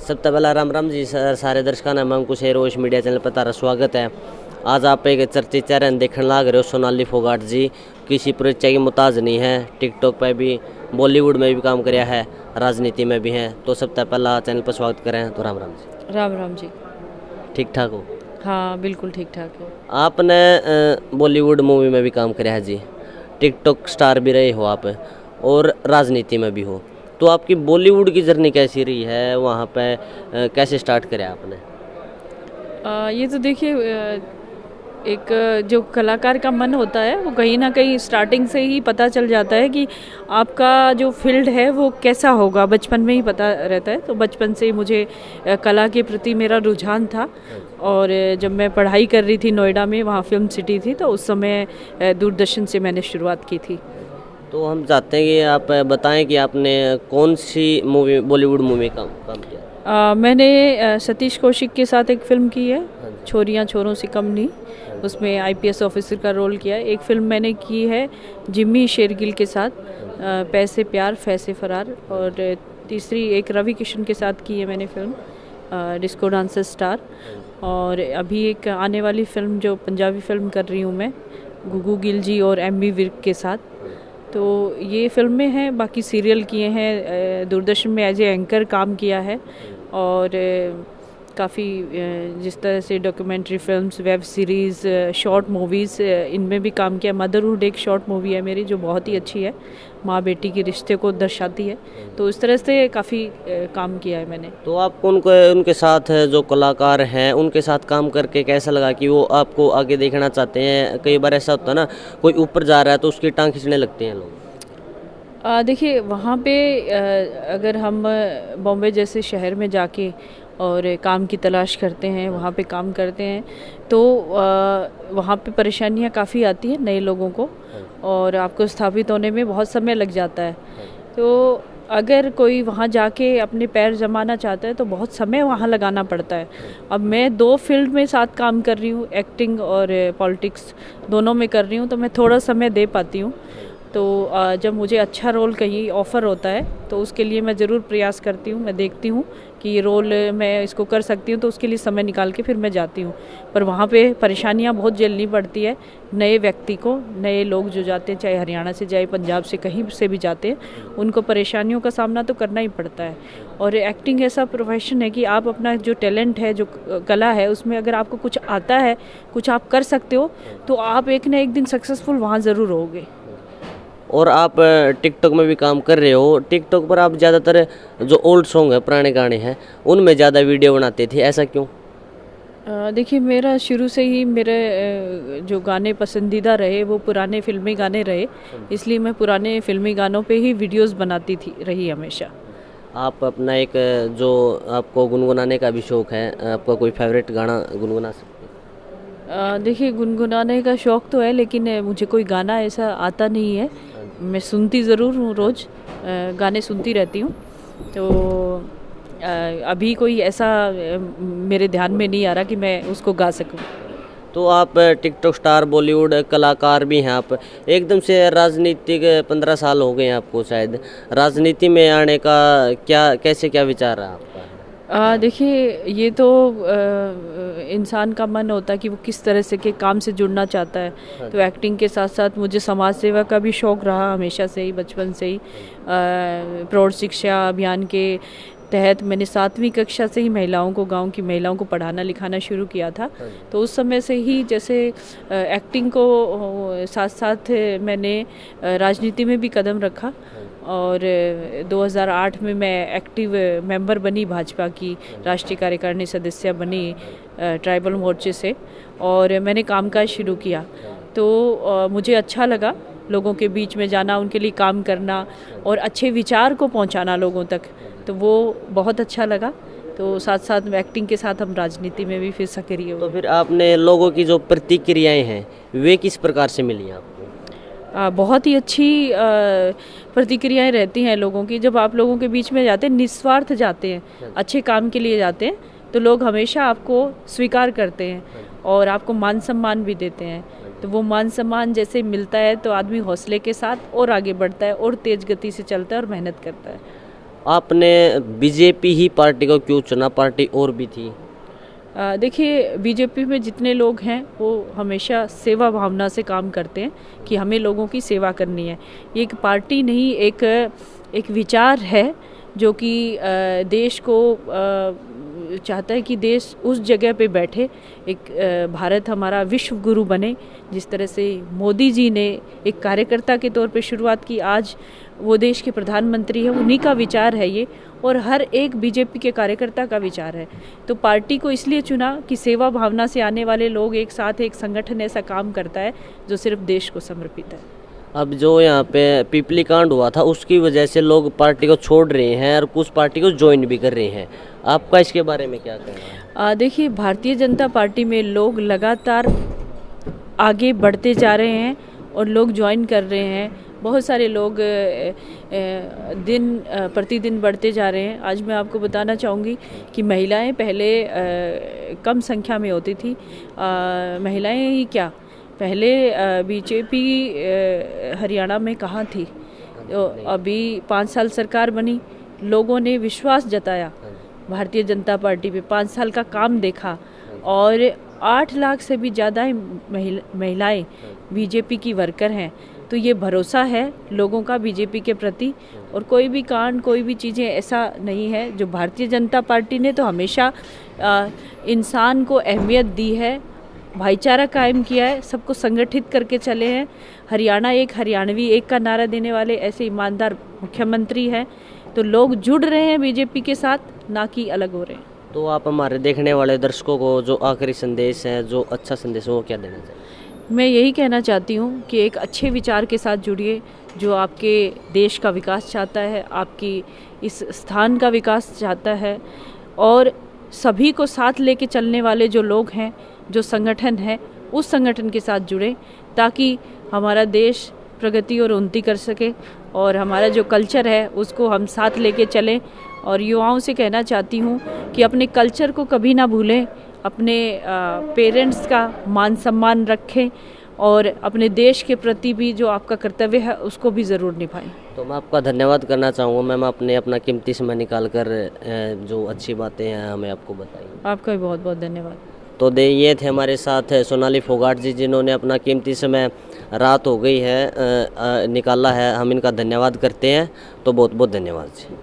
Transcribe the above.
सबसे पहला राम राम जी सर, सारे दर्शकों ने मैं अंकुश रोश मीडिया चैनल पर तारा स्वागत है। आज आप एक चर्चित चेहरे देखने लग रहे हो, सोनाली फोगाट जी। किसी परिचय की मुताज नहीं है, टिकटॉक पर भी, बॉलीवुड में भी काम किया है, राजनीति में भी हैं। तो सबसे पहला चैनल पर स्वागत करें। तो राम राम जी। राम राम जी। ठीक ठाक हो? हाँ बिल्कुल ठीक ठाक है। आपने बॉलीवुड मूवी में भी काम किया है जी, टिकटॉक स्टार भी रहे हो आप, और राजनीति में भी हो। तो आपकी बॉलीवुड की जर्नी कैसी रही है, वहाँ पे कैसे स्टार्ट करा आपने? ये तो देखिए, एक जो कलाकार का मन होता है वो कहीं ना कहीं स्टार्टिंग से ही पता चल जाता है कि आपका जो फील्ड है वो कैसा होगा, बचपन में ही पता रहता है। तो बचपन से ही मुझे कला के प्रति मेरा रुझान था। और जब मैं पढ़ाई कर रही थी नोएडा में, वहाँ फिल्म सिटी थी, तो उस समय दूरदर्शन से मैंने शुरुआत की थी। तो हम चाहते हैं कि आप बताएं कि आपने कौन सी मूवी, बॉलीवुड मूवी काम किया? मैंने सतीश कौशिक के साथ एक फ़िल्म की है, हाँ जी। छोरियाँ छोरों से कम नहीं। उसमें आईपीएस ऑफिसर का रोल किया है। एक फ़िल्म मैंने की है जिम्मी शेरगिल के साथ, पैसे प्यार फैसे फरार। और तीसरी एक रवि किशन के साथ की है मैंने फ़िल्म, डिस्को डांसर स्टार। और अभी एक आने वाली फ़िल्म जो पंजाबी फ़िल्म कर रही हूँ मैं, गुगू गिल जी और एमी विर्क के साथ। तो ये फ़िल्में हैं। बाकी सीरियल किए हैं, दूरदर्शन में एज ए एंकर काम किया है। और काफ़ी जिस तरह से documentary films, web series, short movies, इनमें भी काम किया। मदरहुड एक शॉर्ट मूवी है मेरी जो बहुत ही अच्छी है, माँ बेटी के रिश्ते को दर्शाती है। तो इस तरह से काफ़ी काम किया है मैंने। तो आपको उनके साथ जो कलाकार हैं उनके साथ काम करके कैसा लगा कि वो आपको आगे देखना चाहते हैं? कई बार ऐसा होता है ना, कोई ऊपर जा रहा है तो उसकी टांग खींचने लगते हैं लोग। देखिए, वहाँ पे अगर हम बॉम्बे जैसे शहर में जाके और काम की तलाश करते हैं, वहाँ पे काम करते हैं, तो वहाँ पे परेशानियाँ काफ़ी आती हैं नए लोगों को, और आपको स्थापित होने में बहुत समय लग जाता है। तो अगर कोई वहाँ जाके अपने पैर जमाना चाहता है तो बहुत समय वहाँ लगाना पड़ता है। अब मैं 2 फील्ड में साथ काम कर रही हूँ, एक्टिंग और पॉलिटिक्स दोनों में कर रही हूँ, तो मैं थोड़ा समय दे पाती हूँ। तो जब मुझे अच्छा रोल कहीं ऑफ़र होता है तो उसके लिए मैं ज़रूर प्रयास करती हूँ। मैं देखती हूँ कि ये रोल मैं इसको कर सकती हूँ, तो उसके लिए समय निकाल के फिर मैं जाती हूँ। पर वहाँ पे परेशानियाँ बहुत झेलनी पड़ती है नए व्यक्ति को। नए लोग जो जाते हैं, चाहे हरियाणा से जाए, पंजाब से, कहीं से भी जाते हैं, उनको परेशानियों का सामना तो करना ही पड़ता है। और एक्टिंग ऐसा प्रोफेशन है कि आप अपना जो टैलेंट है, जो कला है, उसमें अगर आपको कुछ आता है, कुछ आप कर सकते हो, तो आप एक ना एक दिन सक्सेसफुल वहाँ ज़रूर होगे। और आप टिकटॉक में भी काम कर रहे हो। टिकटॉक पर आप ज़्यादातर जो ओल्ड सॉन्ग है, पुराने गाने हैं, उनमें ज़्यादा वीडियो बनाते थे, ऐसा क्यों? देखिए, मेरा शुरू से ही मेरे जो गाने पसंदीदा रहे वो पुराने फिल्मी गाने रहे, इसलिए मैं पुराने फिल्मी गानों पे ही वीडियोस बनाती थी रही हमेशा। आप अपना एक जो आपको गुनगुनाने का भी शौक़ है, आपका कोई फेवरेट गाना गुनगुना सकते हैं? देखिए, गुनगुनाने का शौक़ तो है, लेकिन मुझे कोई गाना ऐसा आता नहीं है। मैं सुनती ज़रूर हूँ, रोज़ गाने सुनती रहती हूँ। तो अभी कोई ऐसा मेरे ध्यान में नहीं आ रहा कि मैं उसको गा सकूं। तो आप टिकटॉक स्टार, बॉलीवुड कलाकार भी हैं आप, एकदम से राजनीतिक 15 साल हो गए हैं आपको शायद, राजनीति में आने का कैसे क्या विचार है आपका? देखिए, ये तो इंसान का मन होता है कि वो किस तरह से के काम से जुड़ना चाहता है। तो एक्टिंग के साथ साथ मुझे समाज सेवा का भी शौक़ रहा हमेशा से ही, बचपन से ही। प्रौढ़ शिक्षा अभियान के तहत मैंने 7वीं कक्षा से ही महिलाओं को, गांव की महिलाओं को पढ़ाना लिखाना शुरू किया था। तो उस समय से ही जैसे एक्टिंग को साथ साथ मैंने राजनीति में भी कदम रखा। और 2008 में मैं एक्टिव मेंबर बनी, भाजपा की राष्ट्रीय कार्यकारिणी सदस्य बनी ट्राइबल मोर्चे से, और मैंने कामकाज शुरू किया। तो मुझे अच्छा लगा लोगों के बीच में जाना, उनके लिए काम करना और अच्छे विचार को पहुंचाना लोगों तक, तो वो बहुत अच्छा लगा। तो साथ साथ एक्टिंग के साथ हम राजनीति में भी फिर सक्रिय हुए। तो फिर आपने लोगों की जो प्रतिक्रियाएं हैं वे किस प्रकार से मिली आपको? बहुत ही अच्छी प्रतिक्रियाएं रहती हैं लोगों की। जब आप लोगों के बीच में जाते हैं, निस्वार्थ जाते हैं, अच्छे काम के लिए जाते हैं, तो लोग हमेशा आपको स्वीकार करते हैं और आपको मान सम्मान भी देते हैं। तो वो मान सम्मान जैसे मिलता है तो आदमी हौसले के साथ और आगे बढ़ता है और तेज़ गति से चलता है और मेहनत करता है। आपने बीजेपी ही पार्टी को क्यों चुना, पार्टी और भी थी? देखिए, बीजेपी में जितने लोग हैं वो हमेशा सेवा भावना से काम करते हैं कि हमें लोगों की सेवा करनी है। ये एक पार्टी नहीं, एक विचार है जो कि देश को चाहता है कि देश उस जगह पे बैठे, भारत हमारा विश्व गुरु बने। जिस तरह से मोदी जी ने एक कार्यकर्ता के तौर पे शुरुआत की, आज वो देश के प्रधानमंत्री हैं, उन्हीं का विचार है ये, और हर एक बीजेपी के कार्यकर्ता का विचार है। तो पार्टी को इसलिए चुना कि सेवा भावना से आने वाले लोग एक साथ, एक संगठन ऐसा काम करता है जो सिर्फ देश को समर्पित है। अब जो यहाँ पे पिपली कांड हुआ था उसकी वजह से लोग पार्टी को छोड़ रहे हैं और कुछ पार्टी को ज्वाइन भी कर रहे हैं, आपका इसके बारे में क्या कहना है? देखिए, भारतीय जनता पार्टी में लोग लगातार आगे बढ़ते जा रहे हैं और लोग ज्वाइन कर रहे हैं। बहुत सारे लोग दिन प्रतिदिन बढ़ते जा रहे हैं। आज मैं आपको बताना चाहूँगी कि महिलाएं पहले कम संख्या में होती थी। महिलाएं ही क्या, पहले बीजेपी हरियाणा में कहाँ थी? तो अभी 5 साल सरकार बनी, लोगों ने विश्वास जताया भारतीय जनता पार्टी पे, 5 साल का काम देखा और 8 लाख से भी ज़्यादा महिलाएं बीजेपी की वर्कर हैं। तो ये भरोसा है लोगों का बीजेपी के प्रति, और कोई भी कांड, कोई भी चीज़ें ऐसा नहीं है। जो भारतीय जनता पार्टी ने तो हमेशा इंसान को अहमियत दी है, भाईचारा कायम किया है, सबको संगठित करके चले हैं। हरियाणा एक, हरियाणवी एक का नारा देने वाले ऐसे ईमानदार मुख्यमंत्री हैं। तो लोग जुड़ रहे हैं बीजेपी के साथ, ना कि अलग हो रहे हैं। तो आप हमारे देखने वाले दर्शकों को जो आखिरी संदेश है, जो अच्छा संदेश है, वो क्या देना चाहिए? मैं यही कहना चाहती हूँ कि एक अच्छे विचार के साथ जुड़िए, जो आपके देश का विकास चाहता है, आपकी इस स्थान का विकास चाहता है, और सभी को साथ लेके चलने वाले जो लोग हैं, जो संगठन है, उस संगठन के साथ जुड़ें ताकि हमारा देश प्रगति और उन्नति कर सके, और हमारा जो कल्चर है उसको हम साथ लेके चलें। और युवाओं से कहना चाहती हूँ कि अपने कल्चर को कभी ना भूलें, अपने पेरेंट्स का मान सम्मान रखें, और अपने देश के प्रति भी जो आपका कर्तव्य है उसको भी ज़रूर निभाएं। तो मैं आपका धन्यवाद करना चाहूँगा मैम, आपने अपना कीमती समय निकाल कर जो अच्छी बातें हैं हमें आपको बताई। आपका भी बहुत बहुत धन्यवाद। तो ये थे हमारे साथ सोनाली फोगाट जी, जिन्होंने अपना कीमती समय, रात हो गई है, निकाला है। हम इनका धन्यवाद करते हैं। तो बहुत बहुत धन्यवाद जी।